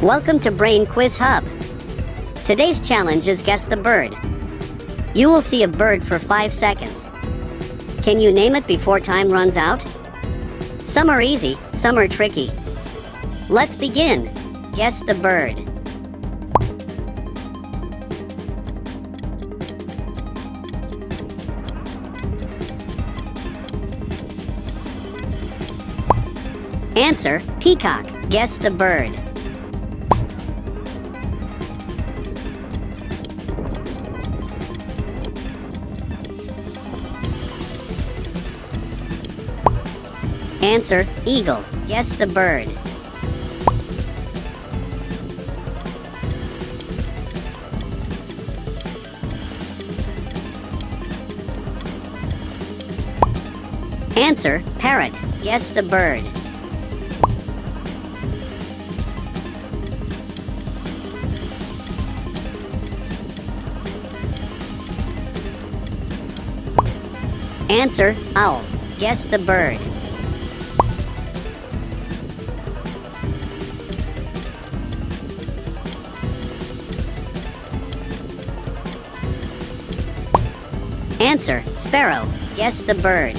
Welcome to Brain Quiz Hub. Today's challenge is Guess the Bird. You will see a bird for 5 seconds. Can you name it before time runs out? Some are easy, some are tricky. Let's begin. Guess the bird. Answer, peacock. Guess the bird. Answer, eagle. Guess the bird. Answer, parrot. Guess the bird. Answer, owl. Guess the bird. Answer, sparrow. Guess the bird.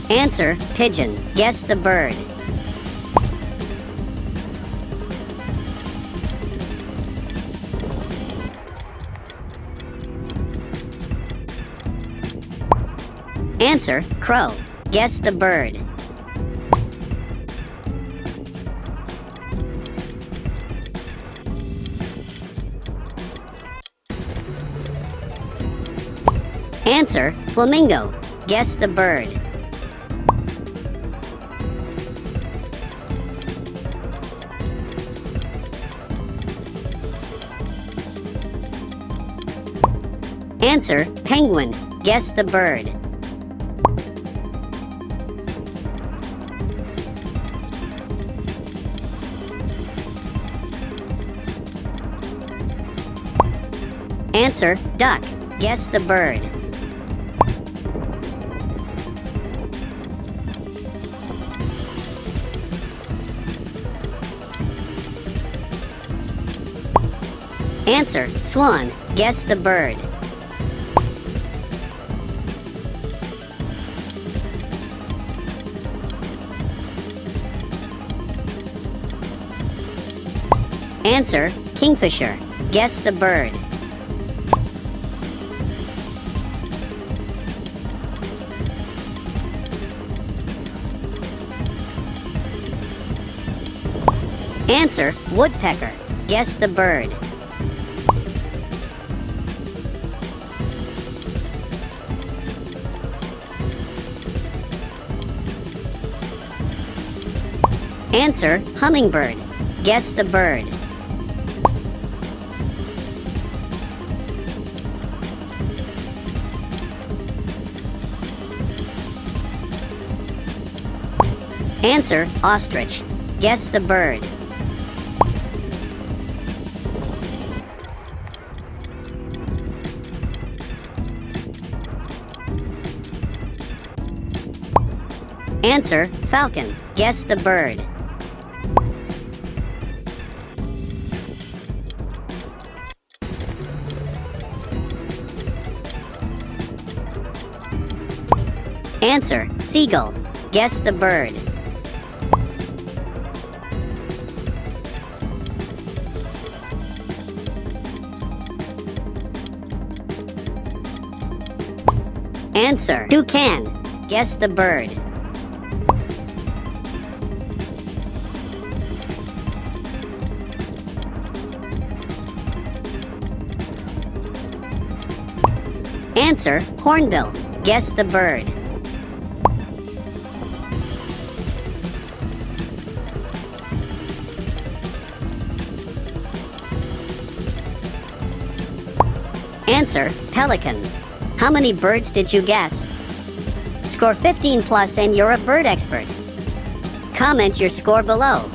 Answer, pigeon. Guess the bird. Answer, crow. Guess the bird. Answer, flamingo. Guess the bird. Answer, penguin. Guess the bird. Answer, duck. Guess the bird. Answer, swan. Guess the bird. Answer, kingfisher. Guess the bird. Answer, woodpecker. Guess the bird. Answer, hummingbird. Guess the bird. Answer, ostrich. Guess the bird. Answer, falcon. Guess the bird. Answer, seagull. Guess the bird. Answer, toucan. Guess the bird. Answer, hornbill. Guess the bird. Answer, pelican. How many birds did you guess? Score 15 plus and you're a bird expert. Comment your score below.